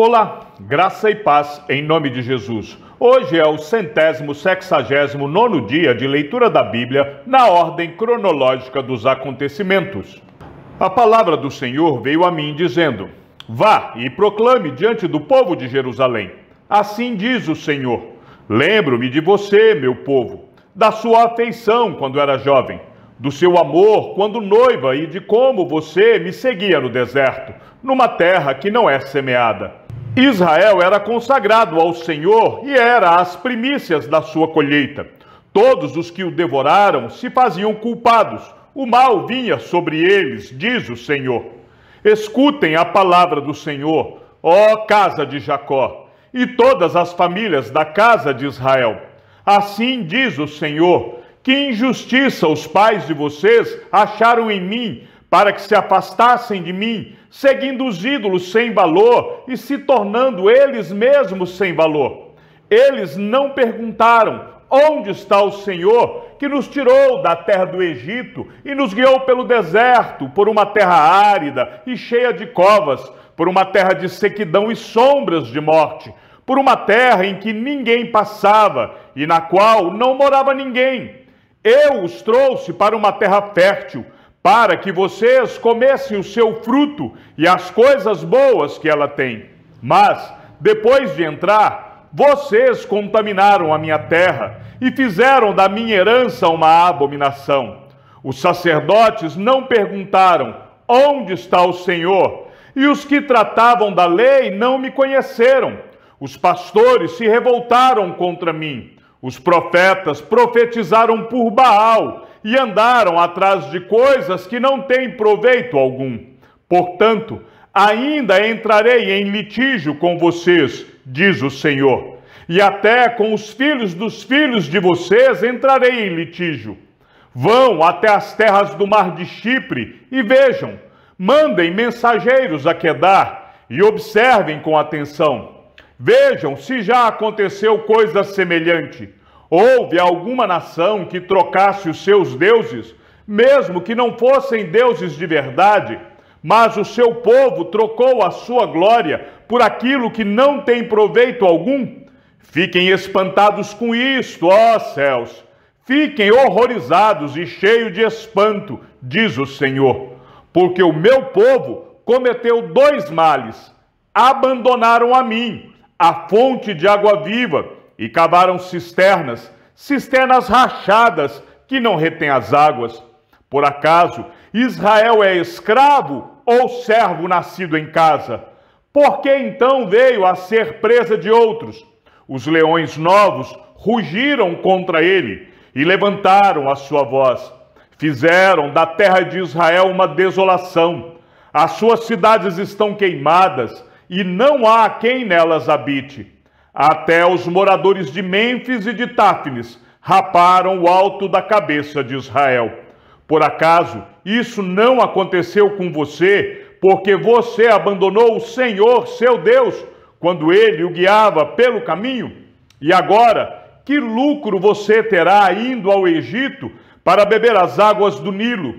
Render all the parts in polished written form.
Olá, graça e paz em nome de Jesus. Hoje é o 169º dia de leitura da Bíblia na ordem cronológica dos acontecimentos. A palavra do Senhor veio a mim dizendo: Vá e proclame diante do povo de Jerusalém. Assim diz o Senhor: Lembro-me de você, meu povo, da sua afeição quando era jovem, do seu amor quando noiva e de como você me seguia no deserto, numa terra que não é semeada. Israel era consagrado ao Senhor e era as primícias da sua colheita. Todos os que o devoraram se faziam culpados. O mal vinha sobre eles, diz o Senhor. Escutem a palavra do Senhor, ó casa de Jacó, e todas as famílias da casa de Israel. Assim diz o Senhor: que injustiça os pais de vocês acharam em mim, para que se afastassem de mim, seguindo os ídolos sem valor e se tornando eles mesmos sem valor. Eles não perguntaram: onde está o Senhor que nos tirou da terra do Egito e nos guiou pelo deserto, por uma terra árida e cheia de covas, por uma terra de sequidão e sombras de morte, por uma terra em que ninguém passava e na qual não morava ninguém. Eu os trouxe para uma terra fértil, para que vocês comessem o seu fruto e as coisas boas que ela tem. Mas, depois de entrar, vocês contaminaram a minha terra e fizeram da minha herança uma abominação. Os sacerdotes não perguntaram: onde está o Senhor? E os que tratavam da lei não me conheceram. Os pastores se revoltaram contra mim. Os profetas profetizaram por Baal e andaram atrás de coisas que não têm proveito algum. Portanto, ainda entrarei em litígio com vocês, diz o Senhor, e até com os filhos dos filhos de vocês entrarei em litígio. Vão até as terras do mar de Chipre e vejam, mandem mensageiros a Quedar e observem com atenção. Vejam se já aconteceu coisa semelhante. Houve alguma nação que trocasse os seus deuses, mesmo que não fossem deuses de verdade, mas o seu povo trocou a sua glória por aquilo que não tem proveito algum? Fiquem espantados com isto, ó céus! Fiquem horrorizados e cheios de espanto, diz o Senhor, porque o meu povo cometeu dois males: abandonaram a mim, a fonte de água viva, e cavaram cisternas rachadas que não retêm as águas. Por acaso Israel é escravo ou servo nascido em casa? Por que então veio a ser presa de outros? Os leões novos rugiram contra ele e levantaram a sua voz. Fizeram da terra de Israel uma desolação. As suas cidades estão queimadas e não há quem nelas habite. Até os moradores de Mênfis e de Táfnis raparam o alto da cabeça de Israel. Por acaso isso não aconteceu com você, porque você abandonou o Senhor, seu Deus, quando ele o guiava pelo caminho? E agora, que lucro você terá indo ao Egito para beber as águas do Nilo,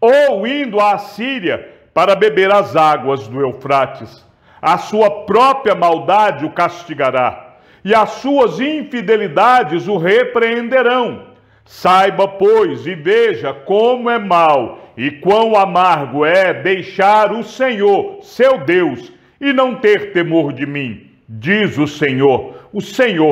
ou indo à Assíria para beber as águas do Eufrates? A sua própria maldade o castigará, e as suas infidelidades o repreenderão. Saiba, pois, e veja como é mau e quão amargo é deixar o Senhor, seu Deus, e não ter temor de mim, diz o Senhor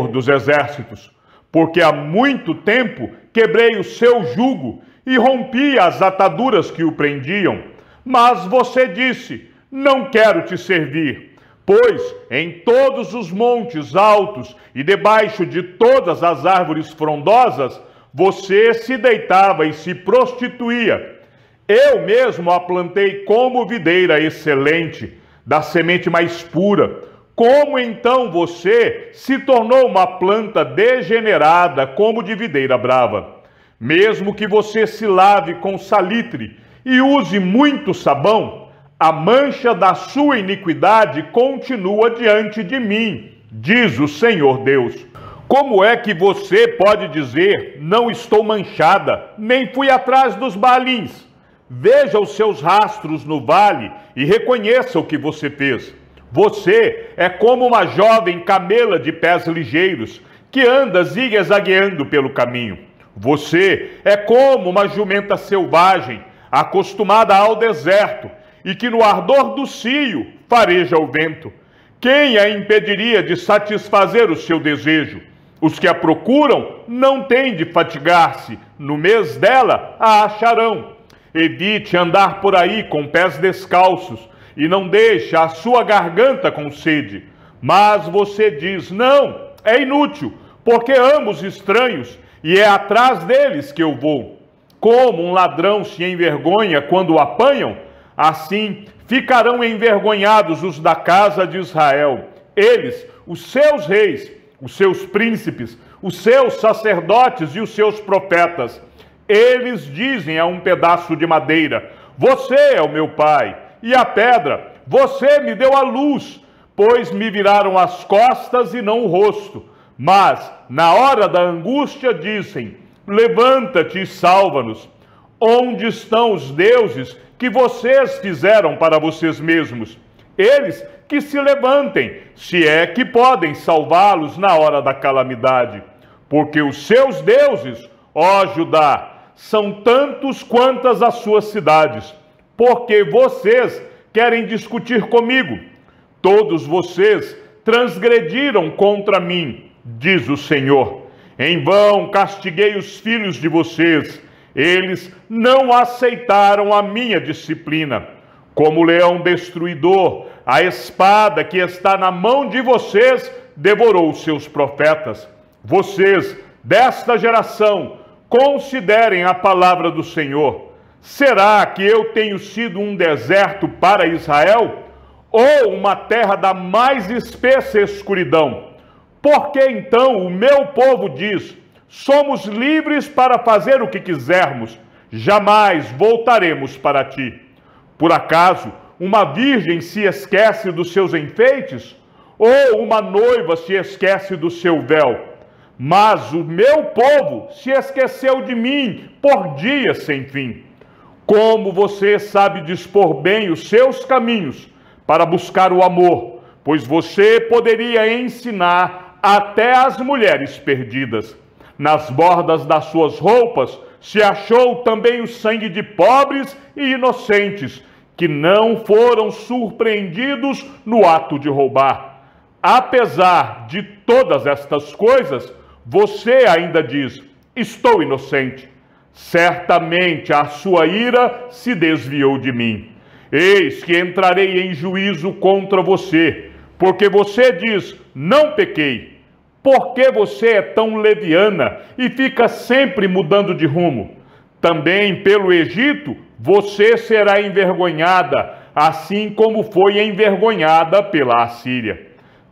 dos exércitos. Porque há muito tempo quebrei o seu jugo e rompi as ataduras que o prendiam. Mas você disse: não quero te servir. Pois em todos os montes altos e debaixo de todas as árvores frondosas, você se deitava e se prostituía. Eu mesmo a plantei como videira excelente, da semente mais pura. Como então você se tornou uma planta degenerada como de videira brava? Mesmo que você se lave com salitre e use muito sabão, a mancha da sua iniquidade continua diante de mim, diz o Senhor Deus. Como é que você pode dizer: não estou manchada, nem fui atrás dos Baalins? Veja os seus rastros no vale e reconheça o que você fez. Você é como uma jovem camela de pés ligeiros, que anda zigue-zagueando pelo caminho. Você é como uma jumenta selvagem, acostumada ao deserto, e que no ardor do cio fareja o vento. Quem a impediria de satisfazer o seu desejo? Os que a procuram não têm de fatigar-se, no mês dela a acharão. Evite andar por aí com pés descalços, e não deixe a sua garganta com sede. Mas você diz, não, é inútil, porque amo os estranhos, e é atrás deles que eu vou. Como um ladrão se envergonha quando o apanham, assim ficarão envergonhados os da casa de Israel. Eles, os seus reis, os seus príncipes, os seus sacerdotes e os seus profetas. Eles dizem a um pedaço de madeira, você é o meu pai, e a pedra, você me deu a luz, pois me viraram as costas e não o rosto. Mas, na hora da angústia, dizem, levanta-te e salva-nos. Onde estão os deuses que vocês fizeram para vocês mesmos? Eles que se levantem, se é que podem salvá-los na hora da calamidade. Porque os seus deuses, ó Judá, são tantos quantas as suas cidades. Porque vocês querem discutir comigo. Todos vocês transgrediram contra mim, diz o Senhor. Em vão castiguei os filhos de vocês. Eles não aceitaram a minha disciplina. Como leão destruidor, a espada que está na mão de vocês devorou os seus profetas. Vocês, desta geração, considerem a palavra do Senhor. Será que eu tenho sido um deserto para Israel? Ou uma terra da mais espessa escuridão? Porque então o meu povo diz, somos livres para fazer o que quisermos, jamais voltaremos para ti. Por acaso, uma virgem se esquece dos seus enfeites? Ou uma noiva se esquece do seu véu? Mas o meu povo se esqueceu de mim por dias sem fim. Como você sabe dispor bem os seus caminhos para buscar o amor, pois você poderia ensinar até as mulheres perdidas. Nas bordas das suas roupas se achou também o sangue de pobres e inocentes, que não foram surpreendidos no ato de roubar. Apesar de todas estas coisas, você ainda diz, estou inocente. Certamente a sua ira se desviou de mim. Eis que entrarei em juízo contra você, porque você diz, não pequei. Por que você é tão leviana e fica sempre mudando de rumo? Também pelo Egito você será envergonhada, assim como foi envergonhada pela Assíria.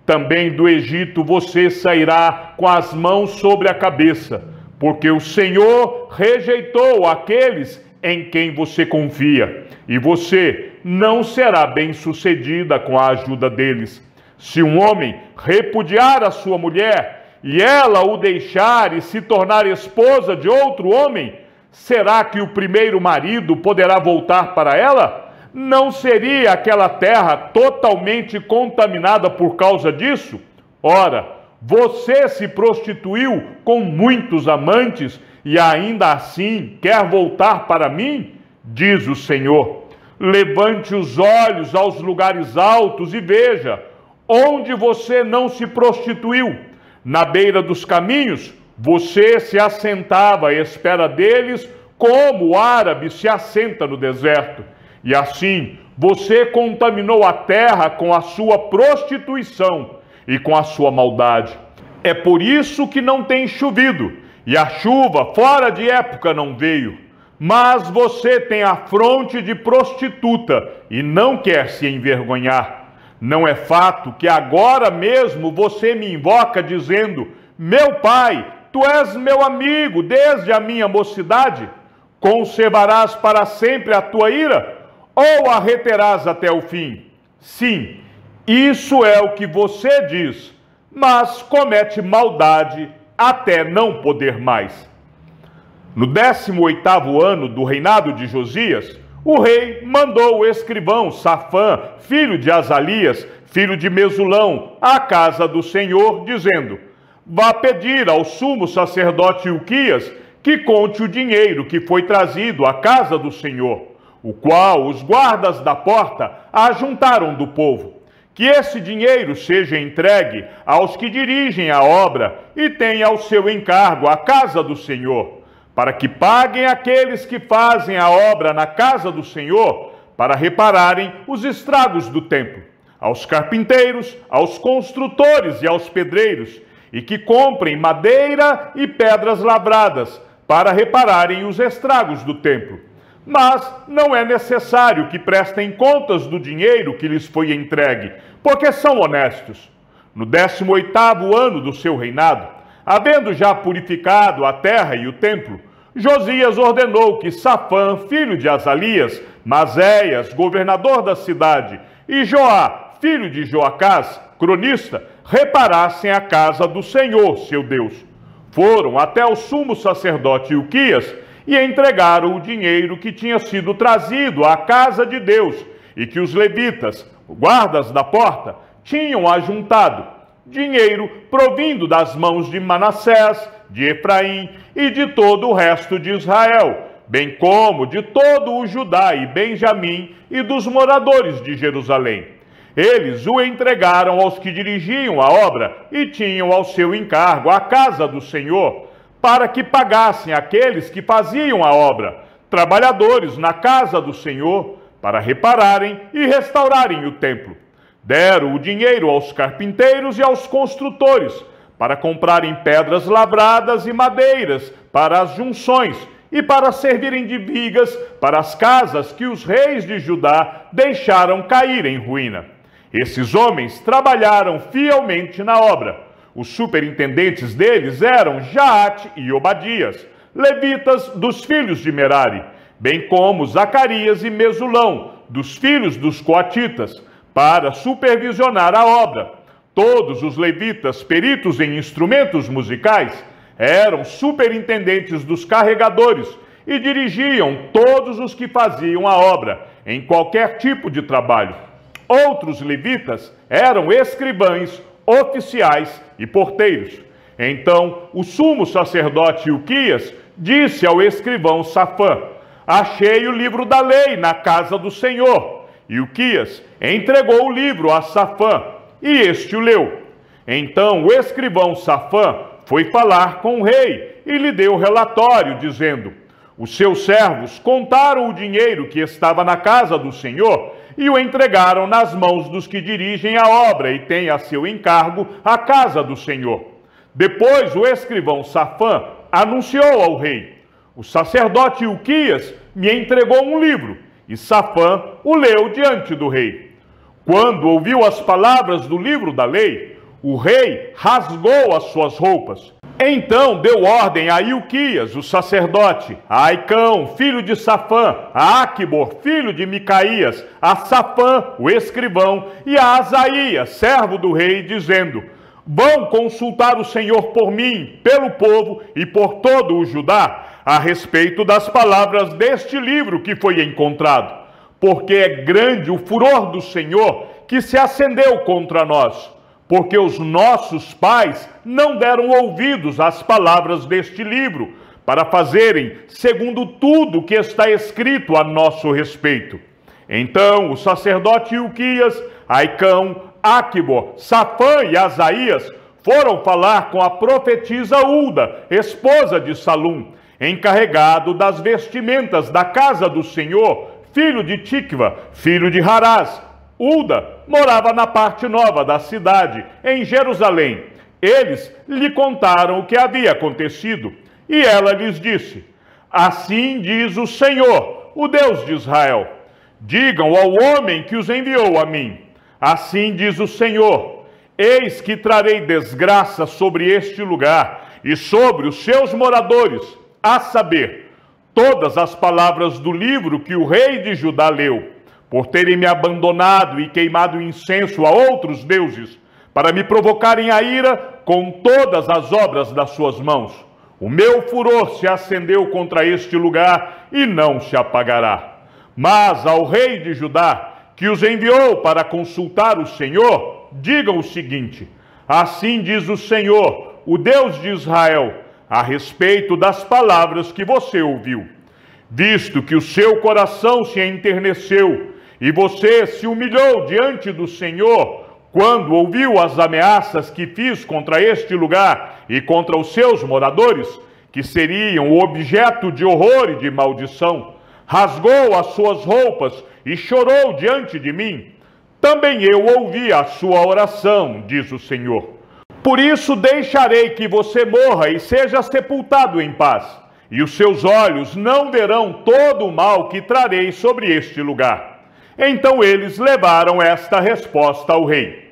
Também do Egito você sairá com as mãos sobre a cabeça, porque o Senhor rejeitou aqueles em quem você confia, e você não será bem-sucedida com a ajuda deles. Se um homem repudiar a sua mulher, e ela o deixar e se tornar esposa de outro homem, será que o primeiro marido poderá voltar para ela? Não seria aquela terra totalmente contaminada por causa disso? Ora, você se prostituiu com muitos amantes e ainda assim quer voltar para mim? Diz o Senhor. Levante os olhos aos lugares altos e veja, onde você não se prostituiu. Na beira dos caminhos, você se assentava à espera deles, como o árabe se assenta no deserto. E assim, você contaminou a terra com a sua prostituição e com a sua maldade. É por isso que não tem chovido, e a chuva fora de época não veio. Mas você tem a fronte de prostituta e não quer se envergonhar. Não é fato que agora mesmo você me invoca dizendo, meu pai, tu és meu amigo desde a minha mocidade? Conservarás para sempre a tua ira? Ou a reterás até o fim? Sim, isso é o que você diz, mas comete maldade até não poder mais. No 18º ano do reinado de Josias, o rei mandou o escrivão Safã, filho de Azalias, filho de Mesulão, à casa do Senhor, dizendo: vá pedir ao sumo sacerdote Ilquias que conte o dinheiro que foi trazido à casa do Senhor, o qual os guardas da porta ajuntaram do povo. Que esse dinheiro seja entregue aos que dirigem a obra e tenha ao seu encargo a casa do Senhor, para que paguem aqueles que fazem a obra na casa do Senhor, para repararem os estragos do templo, aos carpinteiros, aos construtores e aos pedreiros, e que comprem madeira e pedras lavradas, para repararem os estragos do templo. Mas não é necessário que prestem contas do dinheiro que lhes foi entregue, porque são honestos. No 18º ano do seu reinado, havendo já purificado a terra e o templo, Josias ordenou que Safã, filho de Azalias, Maséias, governador da cidade, e Joá, filho de Joacás, cronista, reparassem a casa do Senhor, seu Deus. Foram até o sumo sacerdote Ilquias e entregaram o dinheiro que tinha sido trazido à casa de Deus e que os levitas, guardas da porta, tinham ajuntado, dinheiro provindo das mãos de Manassés, de Efraim e de todo o resto de Israel, bem como de todo o Judá e Benjamim e dos moradores de Jerusalém. Eles o entregaram aos que dirigiam a obra e tinham ao seu encargo a casa do Senhor, para que pagassem aqueles que faziam a obra, trabalhadores na casa do Senhor, para repararem e restaurarem o templo. Deram o dinheiro aos carpinteiros e aos construtores, para comprarem pedras lavradas e madeiras para as junções, e para servirem de vigas para as casas que os reis de Judá deixaram cair em ruína. Esses homens trabalharam fielmente na obra. Os superintendentes deles eram Jaate e Obadias, levitas dos filhos de Merari, bem como Zacarias e Mesulão, dos filhos dos coatitas, para supervisionar a obra. Todos os levitas peritos em instrumentos musicais eram superintendentes dos carregadores e dirigiam todos os que faziam a obra, em qualquer tipo de trabalho. Outros levitas eram escrivães, oficiais e porteiros. Então o sumo sacerdote Ilquias disse ao escrivão Safã: achei o livro da lei na casa do Senhor. Ilquias entregou o livro a Safã, e este o leu. Então o escrivão Safã foi falar com o rei e lhe deu relatório, dizendo: os seus servos contaram o dinheiro que estava na casa do Senhor e o entregaram nas mãos dos que dirigem a obra e têm a seu encargo a casa do Senhor. Depois o escrivão Safã anunciou ao rei: o sacerdote Ilquias me entregou um livro, e Safã o leu diante do rei. Quando ouviu as palavras do livro da lei, o rei rasgou as suas roupas. Então deu ordem a Ilquias, o sacerdote, a Aicão, filho de Safã, a Aquibor, filho de Micaías, a Safã, o escrivão, e a Asaías, servo do rei, dizendo: vão consultar o Senhor por mim, pelo povo e por todo o Judá, a respeito das palavras deste livro que foi encontrado, porque é grande o furor do Senhor que se acendeu contra nós, porque os nossos pais não deram ouvidos às palavras deste livro, para fazerem segundo tudo que está escrito a nosso respeito. Então o sacerdote Ilquias, Aicão, Aquibor, Safã e Asaías foram falar com a profetisa Ulda, esposa de Salum, encarregado das vestimentas da casa do Senhor, filho de Tikva, filho de Harás. Ulda morava na parte nova da cidade, em Jerusalém. Eles lhe contaram o que havia acontecido, e ela lhes disse: assim diz o Senhor, o Deus de Israel: digam ao homem que os enviou a mim, assim diz o Senhor: eis que trarei desgraça sobre este lugar e sobre os seus moradores, a saber, todas as palavras do livro que o rei de Judá leu, por terem me abandonado e queimado incenso a outros deuses, para me provocarem a ira com todas as obras das suas mãos. O meu furor se acendeu contra este lugar e não se apagará. Mas ao rei de Judá que os enviou para consultar o Senhor, digam o seguinte: assim diz o Senhor, o Deus de Israel, a respeito das palavras que você ouviu. Visto que o seu coração se enterneceu e você se humilhou diante do Senhor, quando ouviu as ameaças que fiz contra este lugar e contra os seus moradores, que seriam o objeto de horror e de maldição, rasgou as suas roupas e chorou diante de mim, também eu ouvi a sua oração, diz o Senhor. Por isso deixarei que você morra e seja sepultado em paz, e os seus olhos não verão todo o mal que trarei sobre este lugar. Então eles levaram esta resposta ao rei.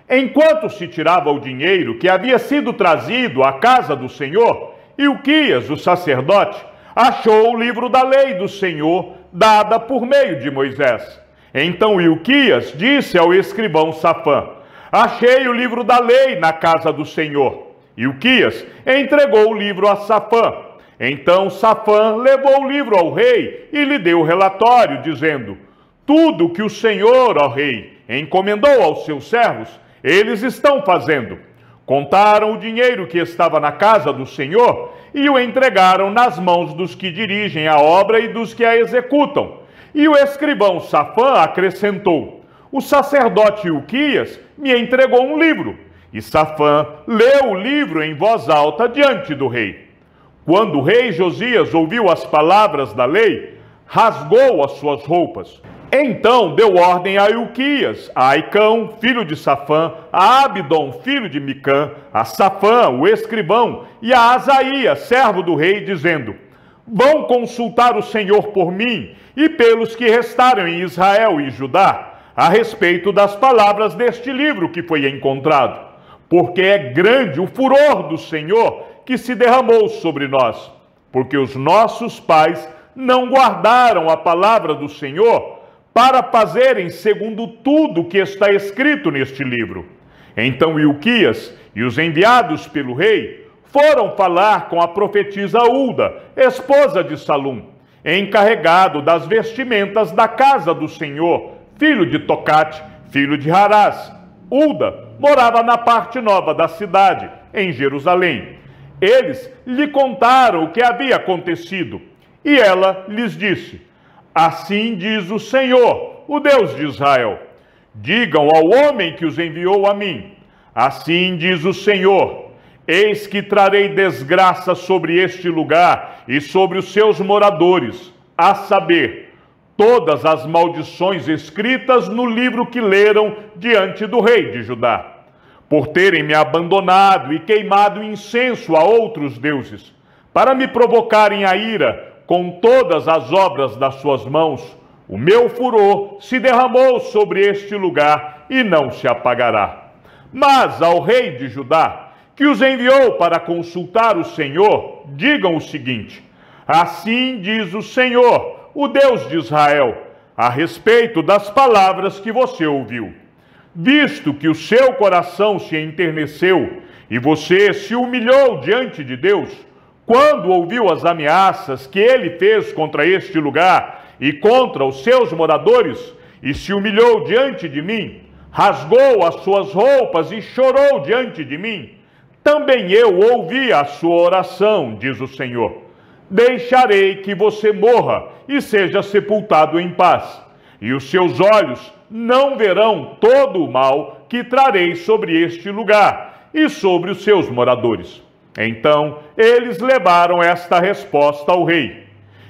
Enquanto se tirava o dinheiro que havia sido trazido à casa do Senhor, Ilquias, o sacerdote, achou o livro da lei do Senhor, dada por meio de Moisés. Então Ilquias disse ao escrivão Safã: achei o livro da lei na casa do Senhor. Ilquias entregou o livro a Safã. Então Safã levou o livro ao rei e lhe deu o relatório, dizendo: tudo que o Senhor, ó rei, encomendou aos seus servos, eles estão fazendo. Contaram o dinheiro que estava na casa do Senhor e o entregaram nas mãos dos que dirigem a obra e dos que a executam. E o escrivão Safã acrescentou: o sacerdote Ilquias me entregou um livro. E Safã leu o livro em voz alta diante do rei. Quando o rei Josias ouviu as palavras da lei, rasgou as suas roupas. Então deu ordem a Ilquias, a Aicão, filho de Safã, a Abdon, filho de Micã, a Safã, o escrivão, e a Asaías, servo do rei, dizendo: vão consultar o Senhor por mim e pelos que restaram em Israel e Judá, a respeito das palavras deste livro que foi encontrado, porque é grande o furor do Senhor que se derramou sobre nós, porque os nossos pais não guardaram a palavra do Senhor para fazerem segundo tudo que está escrito neste livro. Então Ilquias e os enviados pelo rei foram falar com a profetisa Ulda, esposa de Salum, encarregado das vestimentas da casa do Senhor, filho de Tocate, filho de Harás. Ulda morava na parte nova da cidade, em Jerusalém. Eles lhe contaram o que havia acontecido, e ela lhes disse: assim diz o Senhor, o Deus de Israel: digam ao homem que os enviou a mim, assim diz o Senhor: eis que trarei desgraça sobre este lugar e sobre os seus moradores, a saber, todas as maldições escritas no livro que leram diante do rei de Judá, por terem me abandonado e queimado incenso a outros deuses, para me provocarem a ira com todas as obras das suas mãos. O meu furor se derramou sobre este lugar e não se apagará. Mas ao rei de Judá, que os enviou para consultar o Senhor, digam o seguinte: assim diz o Senhor, o Deus de Israel, a respeito das palavras que você ouviu. Visto que o seu coração se enterneceu e você se humilhou diante de Deus, quando ouviu as ameaças que ele fez contra este lugar e contra os seus moradores, e se humilhou diante de mim, rasgou as suas roupas e chorou diante de mim, também eu ouvi a sua oração, diz o Senhor. Deixarei que você morra e seja sepultado em paz, e os seus olhos não verão todo o mal que trarei sobre este lugar e sobre os seus moradores. Então eles levaram esta resposta ao rei.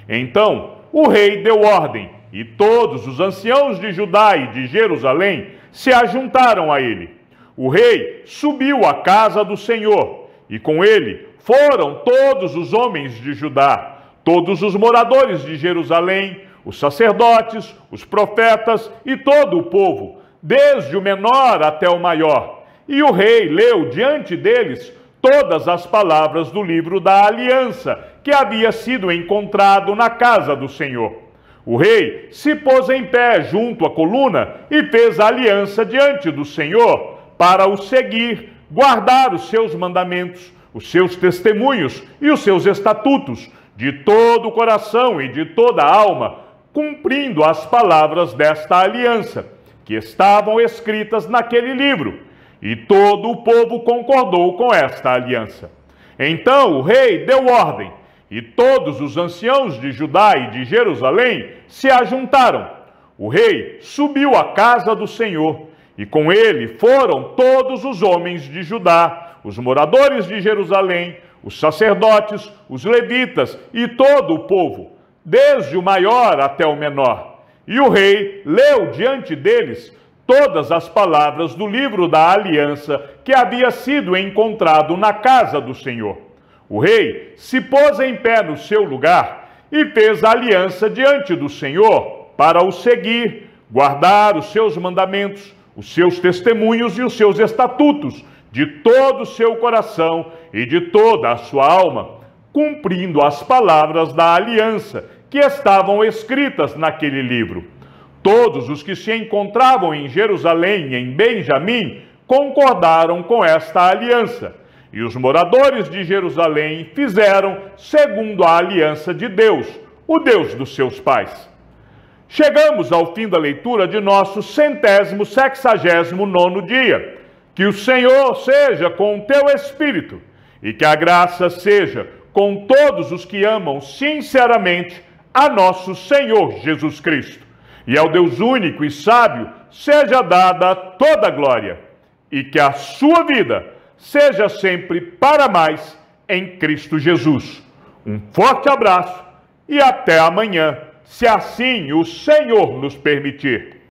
Então o rei deu ordem, e todos os anciãos de Judá e de Jerusalém se ajuntaram a ele. O rei subiu à casa do Senhor, e com ele foram todos os homens de Judá, todos os moradores de Jerusalém, os sacerdotes, os profetas e todo o povo, desde o menor até o maior. E o rei leu diante deles todas as palavras do livro da aliança que havia sido encontrado na casa do Senhor. O rei se pôs em pé junto à coluna e fez a aliança diante do Senhor para o seguir, guardar os seus mandamentos, os seus testemunhos e os seus estatutos de todo o coração e de toda a alma, cumprindo as palavras desta aliança, que estavam escritas naquele livro. E todo o povo concordou com esta aliança. Então o rei deu ordem, e todos os anciãos de Judá e de Jerusalém se ajuntaram. O rei subiu à casa do Senhor, e com ele foram todos os homens de Judá, os moradores de Jerusalém, os sacerdotes, os levitas e todo o povo, desde o maior até o menor. E o rei leu diante deles todas as palavras do livro da aliança que havia sido encontrado na casa do Senhor. O rei se pôs em pé no seu lugar e fez a aliança diante do Senhor para o seguir, guardar os seus mandamentos, os seus testemunhos e os seus estatutos de todo o seu coração e de toda a sua alma, cumprindo as palavras da aliança que estavam escritas naquele livro. Todos os que se encontravam em Jerusalém e em Benjamim concordaram com esta aliança, e os moradores de Jerusalém fizeram segundo a aliança de Deus, o Deus dos seus pais. Chegamos ao fim da leitura de nosso 169º dia. Que o Senhor seja com o teu espírito e que a graça seja com todos os que amam sinceramente a nosso Senhor Jesus Cristo. E ao Deus único e sábio seja dada toda a glória, e que a sua vida seja sempre para mais em Cristo Jesus. Um forte abraço e até amanhã, se assim o Senhor nos permitir.